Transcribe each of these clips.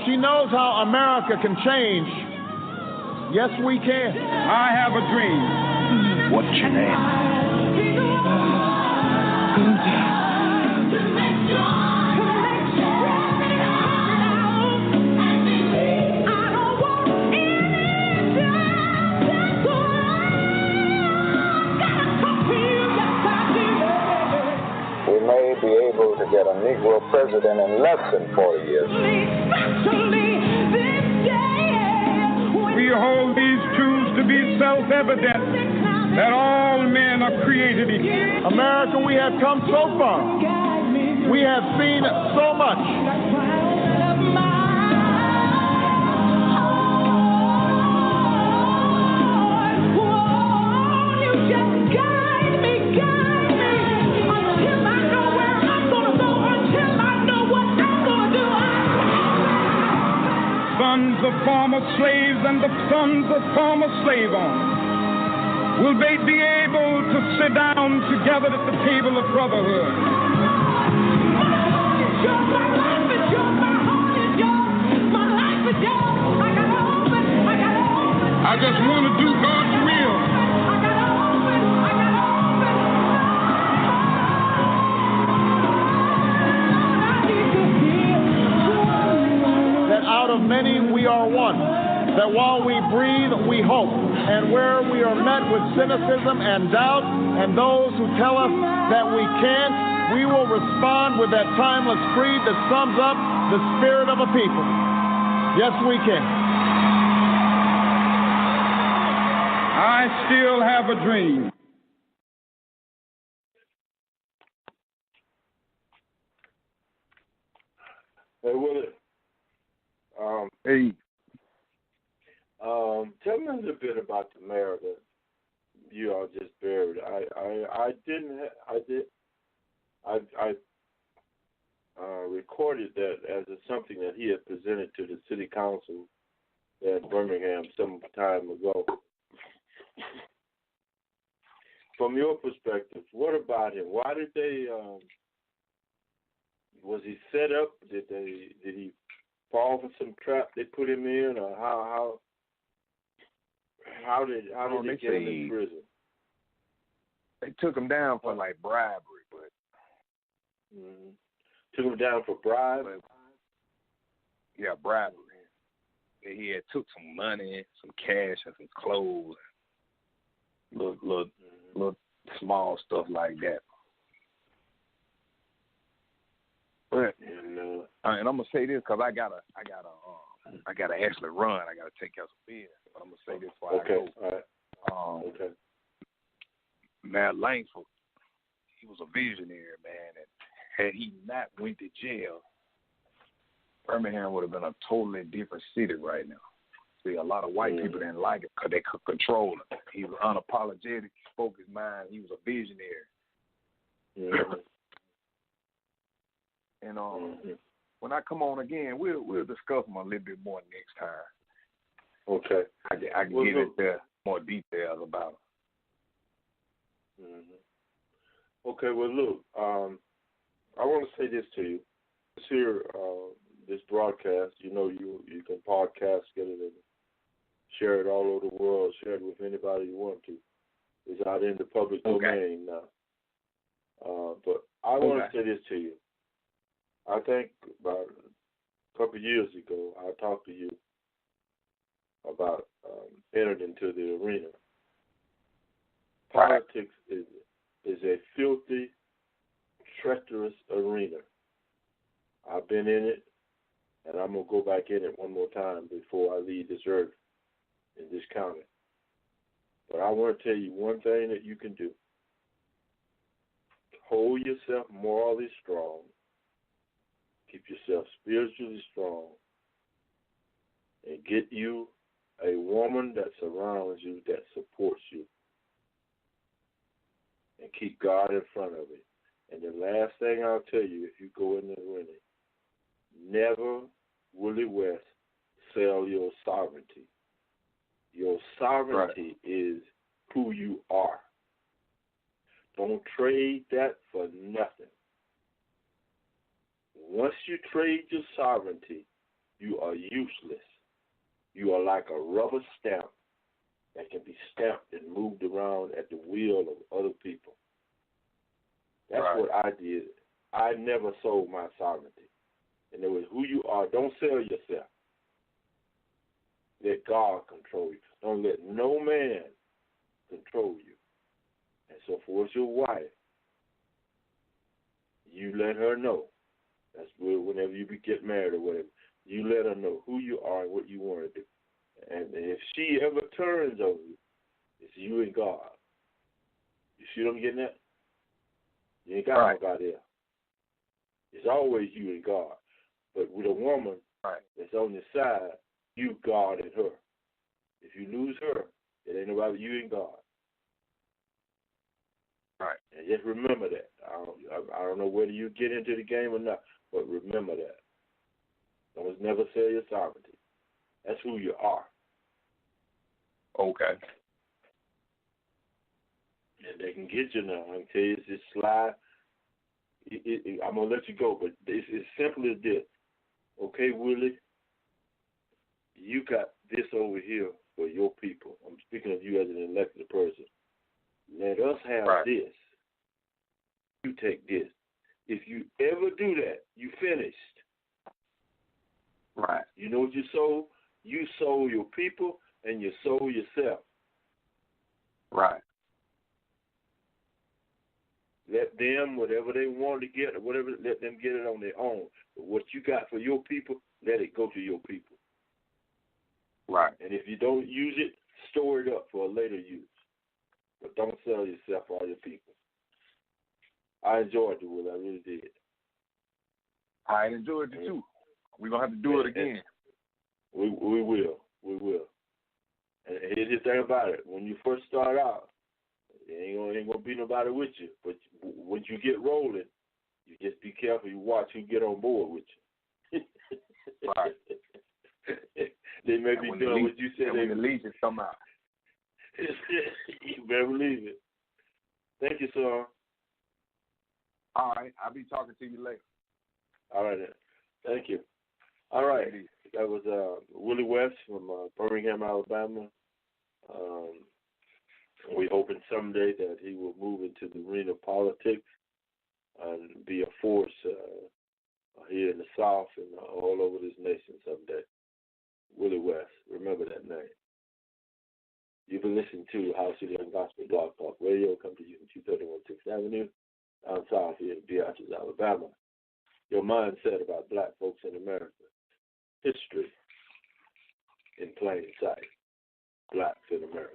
She knows how America can change. Yes, we can. I have a dream. What's your name? We may be able to get a Negro president in less than 40 years. We hold these truths to be self-evident that all men are created equal. America, we have come so far. We have seen so much. Sons of former slaves and the sons of former slave owners will they be able to sit down together at the table of brotherhood. I just want to do God's will. That out of many we are one. That while we breathe, we hope. And where we are met with cynicism and doubt, and those who tell us that we can't, we will respond with that timeless creed that sums up the spirit of a people. Yes, we can. I still have a dream. Hey, Willie. Hey. Tell me a little bit about the mayor that you all just buried. I recorded that as something that he had presented to the city council in Birmingham some time ago. From your perspective, what about him? Why did they? Was he set up? Did he fall for some trap they put him in, or how did they get him in prison? They took him down for like bribery, but took him down for bribery. Yeah, bribery. He had took some money, some cash, and some clothes, little small stuff like that. But and I'm gonna say this because I gotta actually run. I gotta take care of some business. But I'm gonna say this before I go. All right. Okay. Matt Langford, he was a visionary, man, and had he not went to jail, Birmingham would have been a totally different city right now. See, a lot of white people didn't like it because they could control him. He was unapologetic. He spoke his mind. He was a visionary. And when I come on again, we'll discuss him a little bit more next time. Okay. I can get into more details about him. Okay. Well, look, I want to say this to you. Here, this broadcast, you can podcast, get it, and share it all over the world. Share it with anybody you want to. It's out in the public domain now. But I want to say this to you. I think about a couple of years ago, I talked to you about entering into the arena. Politics is a filthy, treacherous arena. I've been in it, and I'm going to go back in it one more time before I leave this earth in this county. But I want to tell you one thing that you can do. Hold yourself morally strong. Keep yourself spiritually strong. And get you a woman that surrounds you, that supports you. And keep God in front of it. And the last thing I'll tell you, if you go in the arena, never, Willie West, sell your sovereignty. Your sovereignty is who you are. Don't trade that for nothing. Once you trade your sovereignty, you are useless. You are like a rubber stamp that can be stamped and moved around at the will of other people. That's what I did. I never sold my sovereignty. And it was who you are. Don't sell yourself. Let God control you. Don't let no man control you. And so for your wife, you let her know. That's whenever you get married or whatever. You let her know who you are and what you want to do. And if she ever turns on you, it's you and God. You see what I'm getting at? You ain't got no God there. It's always you and God. But with a woman that's on your side, you, God, and her. If you lose her, it ain't about you and God. Right. And just remember that. I don't know whether you get into the game or not, but remember that. Don't never sell your sovereignty. That's who you are. Okay. And they can get you now. I can tell you, it's just slide. I'm going to let you go, but it's as simple as this. Okay, Willie, you got this over here for your people. I'm speaking of you as an elected person. Let us have this. You take this. If you ever do that, you finished. Right. You know what you sold? You sold your people and you sold yourself. Right. Let them, whatever they want to get, or whatever, let them get it on their own. But what you got for your people, let it go to your people. Right. And if you don't use it, store it up for a later use. But don't sell yourself or your people. I enjoyed it, Will. I really did. I enjoyed it too. We're going to have to do it again. We will. We will. And here's the thing about it. When you first start out, ain't gonna be nobody with you. But once you get rolling, you just be careful. You watch who get on board with you. Right. They may be doing what you said. When the legions come out. You better believe it. Thank you, sir. All right. I'll be talking to you later. All right, then. Thank you. All right. That was Willie West from Birmingham, Alabama. We're hoping someday that he will move into the arena of politics and be a force here in the South and all over this nation someday. Willie West, remember that name. You've been listening to Howcee and Gospel Blog Talk Radio, come to you from 231 6th Avenue, down south here in Beatrice, Alabama. Your mindset about black folks in America. History in plain sight. Blacks in America.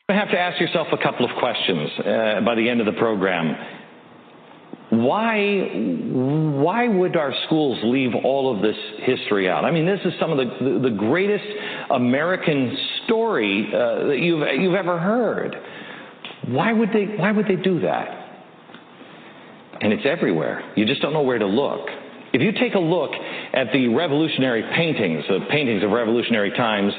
You have to ask yourself a couple of questions by the end of the program. Why would our schools leave all of this history out? I mean, this is some of the greatest American story that you've ever heard. Why would they do that? And it's everywhere. You just don't know where to look. If you take a look at the revolutionary paintings, the paintings of revolutionary times,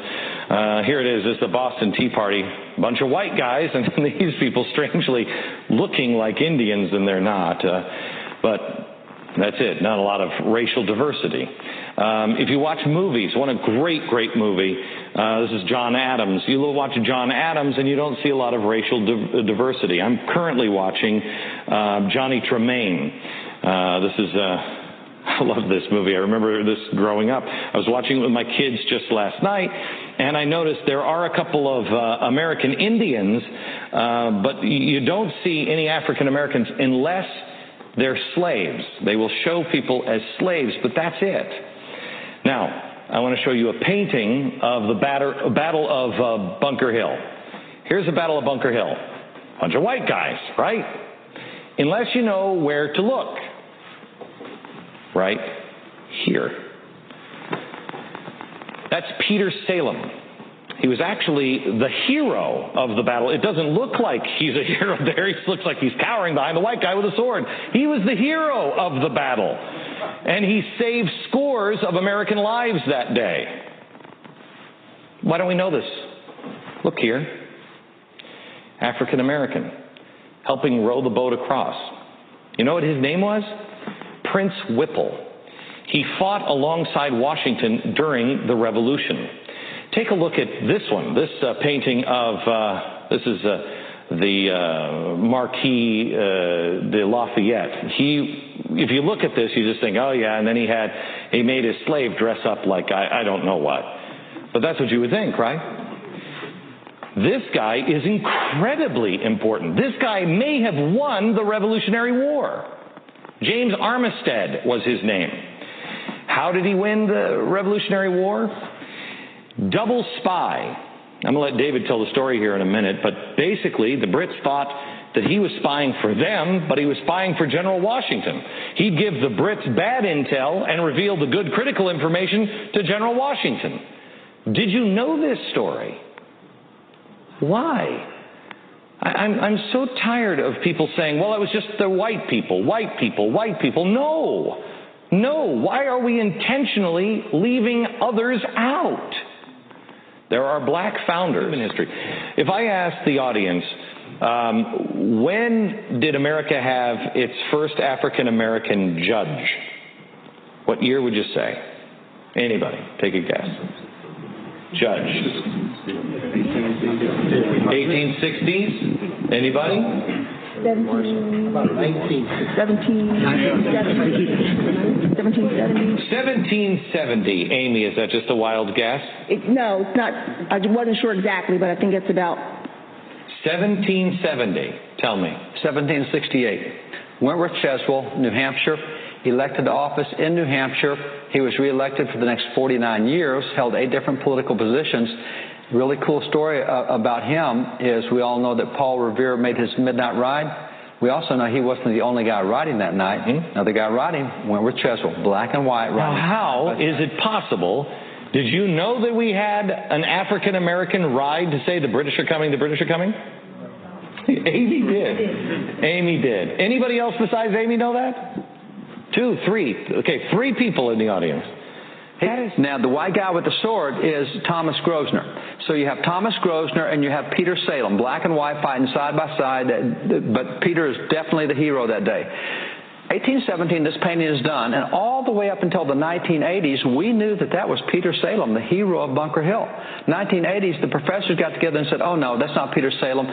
here it is. It's the Boston Tea Party. A bunch of white guys, and these people strangely looking like Indians, and they're not. But that's it. Not a lot of racial diversity. If you watch movies, one great movie, this is John Adams. You watch John Adams, and you don't see a lot of racial diversity. I'm currently watching Johnny Tremaine. I love this movie. I remember this growing up. I was watching it with my kids just last night, and I noticed there are a couple of American Indians, but you don't see any African Americans unless they're slaves. They will show people as slaves, but that's it. Now, I want to show you a painting of the Battle of Bunker Hill. Here's the Battle of Bunker Hill. Bunch of white guys, right? Unless you know where to look. Right here. That's Peter Salem. He was actually the hero of the battle. It doesn't look like he's a hero there. He looks like he's cowering behind the white guy with a sword. He was the hero of the battle. And he saved scores of American lives that day. Why don't we know this? Look here. African American, helping row the boat across. You know what his name was? Prince Whipple. He fought alongside Washington during the Revolution. Take a look at this one, this painting of, this is the Marquis de Lafayette. If you look at this, you just think, oh yeah, and then he made his slave dress up like I don't know what. But that's what you would think, right? This guy is incredibly important. This guy may have won the Revolutionary War. James Armistead was his name. How did he win the Revolutionary War? Double spy. I'm going to let David tell the story here in a minute, but basically the Brits thought that he was spying for them, but he was spying for General Washington. He'd give the Brits bad intel and reveal the good critical information to General Washington. Did you know this story? Why? I'm so tired of people saying, well, it was just the white people, white people, white people. No. Why are we intentionally leaving others out? There are black founders in history. If I ask the audience, when did America have its first African-American judge? What year would you say? Anybody? Take a guess. Judge. 1860s? Anybody? 1770. Amy, is that just a wild guess? No, it's not. I wasn't sure exactly, but I think it's about 1770. Tell me. 1768. Wentworth Cheswell, New Hampshire, elected to office in New Hampshire. He was reelected for the next 49 years, held 8 different political positions. Really cool story about him is we all know that Paul Revere made his midnight ride. We also know he wasn't the only guy riding that night. Another guy riding, Wentworth Cheswell, black and white riding. Now, how is it possible? Did you know that we had an African-American ride to say the British are coming, the British are coming? Amy did. Amy did. Anybody else besides Amy know that? 2, 3. Okay, 3 people in the audience. Now, the white guy with the sword is Thomas Grosvenor. So you have Thomas Grosvenor and you have Peter Salem, black and white fighting side by side, but Peter is definitely the hero that day. 1817, this painting is done, and all the way up until the 1980s, we knew that was Peter Salem, the hero of Bunker Hill. 1980s, the professors got together and said, oh, no, that's not Peter Salem.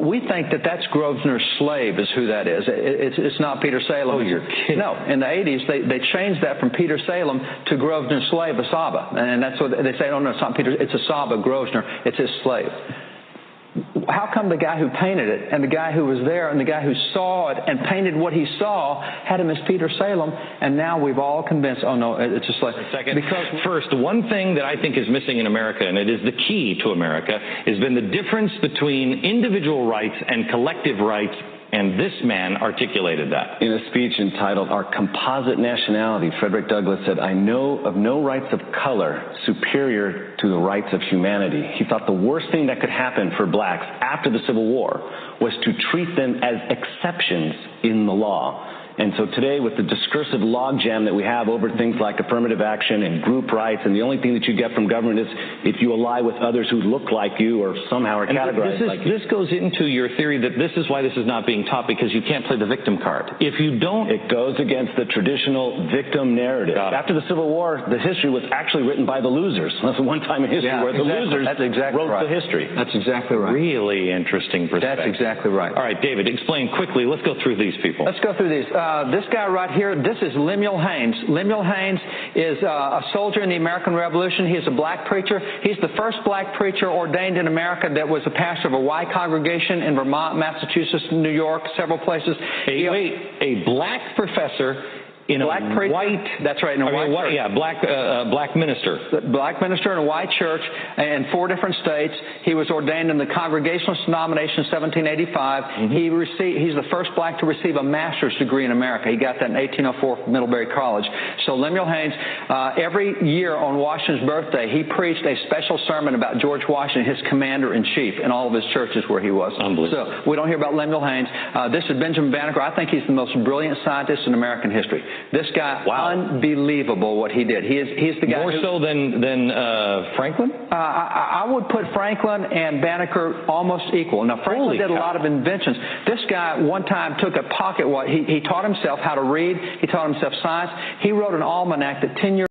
We think that's Grosvenor's slave is who that is. It's not Peter Salem. Oh, you're kidding. No, in the 80s, they changed that from Peter Salem to Grosvenor's slave, Asaba. And that's what they say, oh, no, it's not Peter, it's Asaba, Grosvenor, it's his slave. How come the guy who painted it and the guy who was there and the guy who saw it and painted what he saw had him as Peter Salem, and now we've all convinced, oh, no, it's just like... Because first, one thing that I think is missing in America, and it is the key to America, has been the difference between individual rights and collective rights, and this man articulated that. In a speech entitled Our Composite Nationality, Frederick Douglass said, I know of no rights of color superior to the rights of humanity. He thought the worst thing that could happen for blacks after the Civil War was to treat them as exceptions in the law. And so today, with the discursive logjam that we have over things like affirmative action and group rights, and the only thing that you get from government is if you ally with others who look like you or somehow are categorized like you. This goes into your theory that this is why this is not being taught, because you can't play the victim card. If you don't... It goes against the traditional victim narrative. After the Civil War, the history was actually written by the losers. That's the one time in history where the losers wrote the history. That's exactly right. Really interesting perspective. That's exactly right. All right, David, explain quickly. Let's go through these people. Let's go through these. This guy right here, this is Lemuel Haynes. Lemuel Haynes is a soldier in the American Revolution. He is a black preacher. He's the first black preacher ordained in America that was a pastor of a white congregation in Vermont, Massachusetts, New York, several places. A black professor in black a preacher, white... That's right, in a white church. Yeah, black minister. Black minister in a white church in 4 different states. He was ordained in the Congregationalist denomination in 1785. He's the first black to receive a master's degree in America. He got that in 1804 from Middlebury College. So Lemuel Haynes, every year on Washington's birthday, he preached a special sermon about George Washington, his commander-in-chief, in all of his churches where he was. Unbelievable. So we don't hear about Lemuel Haynes. This is Benjamin Banneker. I think he's the most brilliant scientist in American history. This guy, wow. Unbelievable what he did. He's the guy more so than Franklin? I would put Franklin and Banneker almost equal. Now, Franklin did a lot of inventions. This guy one time took a pocket watch. He taught himself how to read. He taught himself science. He wrote an almanac that 10 years